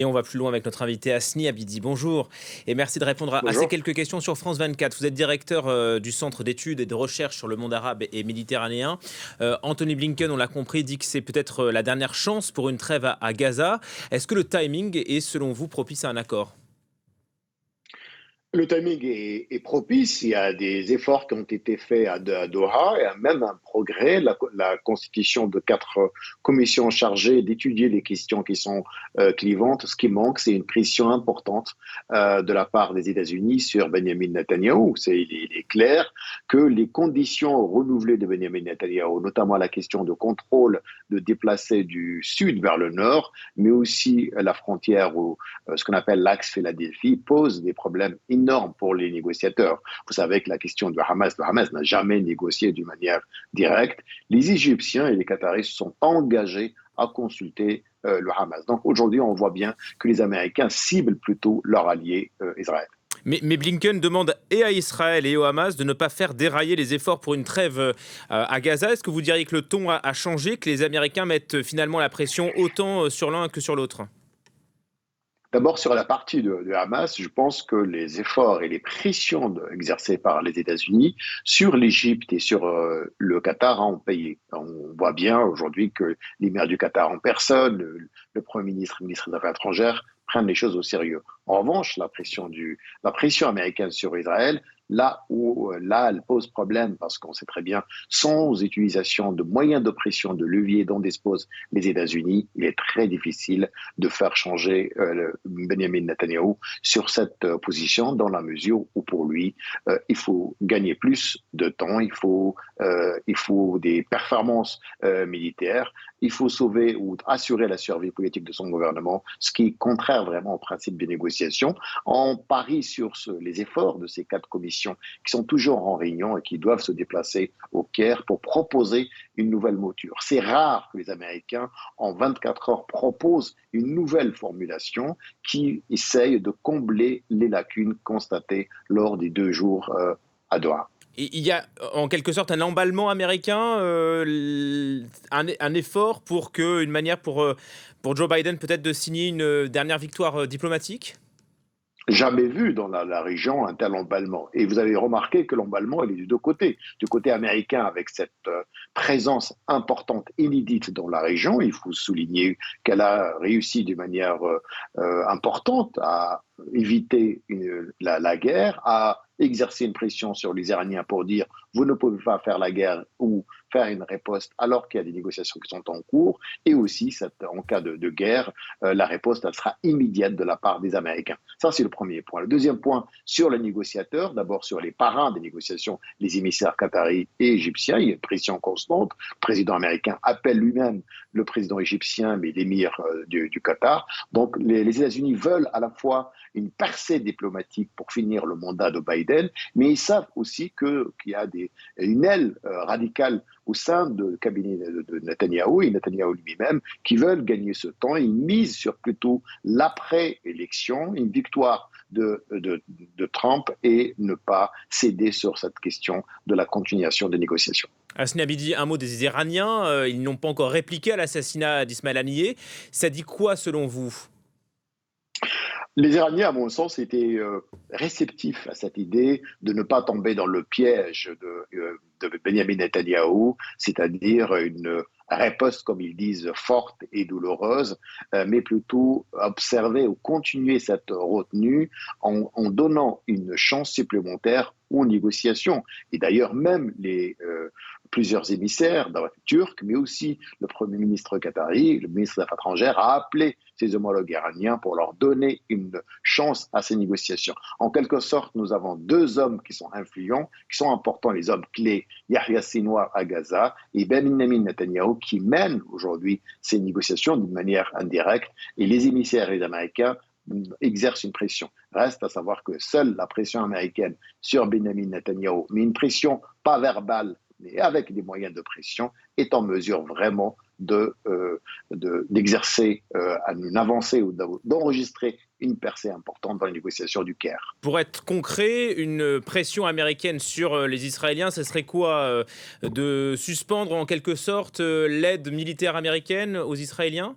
Et on va plus loin avec notre invité Asni Abidi. Bonjour et merci de répondre à ces Bonjour. quelques questions sur France 24. Vous êtes directeur du Centre d'études et de recherche sur le monde arabe et méditerranéen. Anthony Blinken, on l'a compris, dit que c'est peut-être la dernière chance pour une trêve à Gaza. Est-ce que le timing est, selon vous, propice à un accord? Le timing est propice. Il y a des efforts qui ont été faits à Doha et même un progrès. La constitution de quatre commissions chargées d'étudier les questions qui sont clivantes. Ce qui manque, c'est une pression importante de la part des États-Unis sur Benjamin Netanyahou. Il est clair que les conditions renouvelées de Benjamin Netanyahou, notamment la question de contrôle de déplacer du sud vers le nord, mais aussi la frontière ou ce qu'on appelle l'axe Philadelphie, pose des problèmes énorme pour les négociateurs. Vous savez que la question de Hamas, le Hamas n'a jamais négocié d'une manière directe. Les Égyptiens et les Qataris se sont engagés à consulter le Hamas. Donc aujourd'hui, on voit bien que les Américains ciblent plutôt leur allié Israël. Mais Blinken demande et à Israël et au Hamas de ne pas faire dérailler les efforts pour une trêve à Gaza. Est-ce que vous diriez que le ton a changé, que les Américains mettent finalement la pression autant sur l'un que sur l'autre? D'abord, sur la partie de Hamas, je pense que les efforts et les pressions exercées par les États-Unis sur l'Égypte et sur le Qatar ont payé. On voit bien aujourd'hui que l'émir du Qatar en personne, le Premier ministre, le ministre des Affaires étrangères, prennent les choses au sérieux. En revanche, la pression américaine sur Israël, là, elle pose problème parce qu'on sait très bien, sans utilisation de moyens de pression, de levier dont disposent les États-Unis, il est très difficile de faire changer Benjamin Netanyahou sur cette position dans la mesure où pour lui, il faut gagner plus de temps, il faut des performances militaires, il faut sauver ou assurer la survie politique de son gouvernement, ce qui est contraire vraiment au principe des négociations. On parie sur les efforts de ces quatre commissions qui sont toujours en réunion et qui doivent se déplacer au Caire pour proposer une nouvelle mouture. C'est rare que les Américains, en 24 heures, proposent une nouvelle formulation qui essaye de combler les lacunes constatées lors des 2 jours à Doha. Et il y a en quelque sorte un emballement américain, un effort pour que, une manière pour Joe Biden peut-être de signer une dernière victoire diplomatique? Jamais vu dans la région un tel emballement. Et vous avez remarqué que l'emballement, il est des deux côtés. Du côté américain, avec cette présence importante, inédite dans la région, il faut souligner qu'elle a réussi de manière importante à éviter la guerre, à exercer une pression sur les Iraniens pour dire vous ne pouvez pas faire la guerre ou faire une riposte alors qu'il y a des négociations qui sont en cours, et aussi en cas de guerre, la riposte elle sera immédiate de la part des Américains. Ça, c'est le premier point. Le deuxième point, sur les négociateurs, d'abord sur les parrains des négociations, les émissaires qataris et égyptiens, il y a une pression constante. Le président américain appelle lui-même le président égyptien, mais l'émir du Qatar. Donc les États-Unis veulent à la fois une percée diplomatique pour finir le mandat de Biden, mais ils savent aussi qu'il y a une aile radicale au sein du cabinet de Netanyahou et Netanyahou lui-même qui veulent gagner ce temps. Ils misent sur plutôt l'après-élection, une victoire de Trump et ne pas céder sur cette question de la continuation des négociations. Hasni Abidi, un mot des Iraniens. Ils n'ont pas encore répliqué à l'assassinat d'Ismaël Haniyeh. Ça dit quoi selon vous? Les Iraniens, à mon sens, étaient réceptifs à cette idée de ne pas tomber dans le piège de Benjamin Netanyahou, c'est-à-dire une riposte, comme ils disent, forte et douloureuse, mais plutôt observer ou continuer cette retenue en donnant une chance supplémentaire aux négociations. Et d'ailleurs, même plusieurs émissaires turcs, mais aussi le Premier ministre qatari, le ministre des Affaires étrangères, a appelé ses homologues iraniens pour leur donner une chance à ces négociations. En quelque sorte, nous avons deux hommes qui sont influents, qui sont importants, les hommes clés, Yahya Sinwar à Gaza et Benjamin Netanyahou, qui mènent aujourd'hui ces négociations d'une manière indirecte, et les émissaires et les Américains exercent une pression. Reste à savoir que seule la pression américaine sur Benjamin Netanyahou, mais une pression pas verbale, mais avec des moyens de pression, est en mesure vraiment d'exercer une avancée ou d'enregistrer une percée importante dans les négociations du Caire. Pour être concret, une pression américaine sur les Israéliens, ce serait quoi? De suspendre en quelque sorte l'aide militaire américaine aux Israéliens?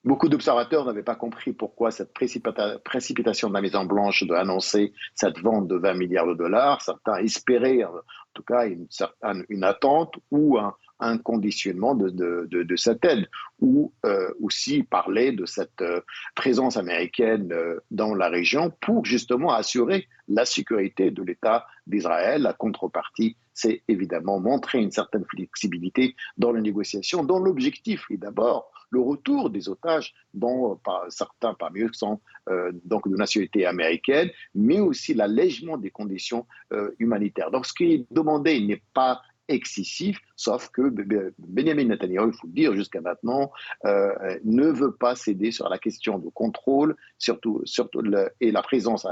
Beaucoup d'observateurs n'avaient pas compris pourquoi cette précipitation de la Maison-Blanche de annoncer cette vente de 20 milliards de dollars. Certains espéraient, en tout cas, une attente ou un conditionnement de cette aide, ou aussi parler de cette présence américaine dans la région pour justement assurer la sécurité de l'État d'Israël. La contrepartie, c'est évidemment montrer une certaine flexibilité dans les négociations, dont l'objectif est d'abord le retour des otages, dont certains parmi eux sont donc de nationalité américaine, mais aussi l'allègement des conditions humanitaires. Donc ce qui est demandé n'est pas excessif, sauf que Benjamin Netanyahu, il faut le dire jusqu'à maintenant, ne veut pas céder sur la question de contrôle, surtout et la présence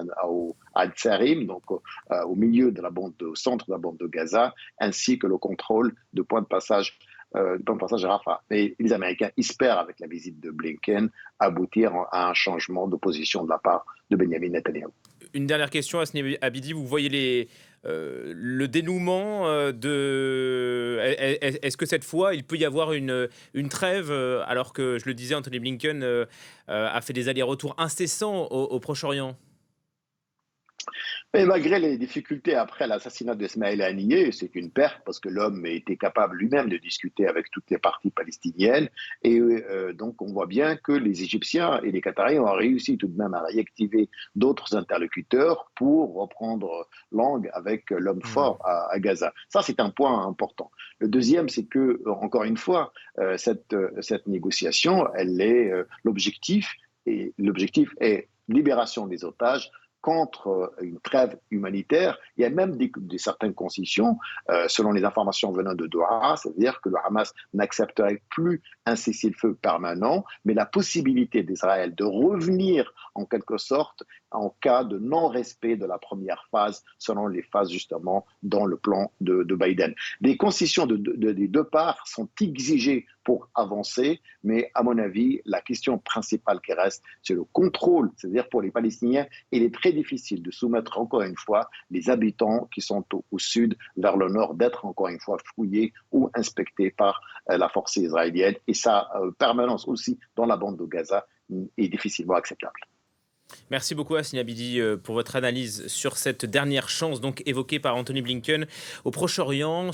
à Tsarim, donc au milieu de la bande, au centre de la bande de Gaza, ainsi que le contrôle de points de passage à Rafah. Et les Américains espèrent, avec la visite de Blinken, aboutir à un changement de position de la part de Benjamin Netanyahu. Une dernière question, Hasni Abidi, vous voyez le dénouement de... Est-ce que cette fois, il peut y avoir une trêve, alors que, je le disais, Anthony Blinken a fait des allers-retours incessants au Proche-Orient? Mais malgré les difficultés après l'assassinat d'Ismaël Haniyeh, c'est une perte parce que l'homme était capable lui-même de discuter avec toutes les parties palestiniennes. Et donc, on voit bien que les Égyptiens et les Qataris ont réussi tout de même à réactiver d'autres interlocuteurs pour reprendre langue avec l'homme fort à Gaza. Ça, c'est un point important. Le deuxième, c'est que, encore une fois, cette négociation, elle est l'objectif, et l'objectif est libération des otages contre une trêve humanitaire. Il y a même certaines concessions, selon les informations venant de Doha, c'est-à-dire que le Hamas n'accepterait plus un cessez-le-feu permanent, mais la possibilité d'Israël de revenir en quelque sorte en cas de non-respect de la première phase, selon les phases justement dans le plan de Biden. Des concessions des deux parts sont exigées pour avancer, mais à mon avis, la question principale qui reste, c'est le contrôle, c'est-à-dire pour les Palestiniens, il est très difficile de soumettre encore une fois les habitants qui sont au sud vers le nord, d'être encore une fois fouillés ou inspectés par la force israélienne, et sa permanence aussi dans la bande de Gaza est difficilement acceptable. Merci beaucoup, Hasni Abidi, pour votre analyse sur cette dernière chance donc évoquée par Anthony Blinken au Proche-Orient.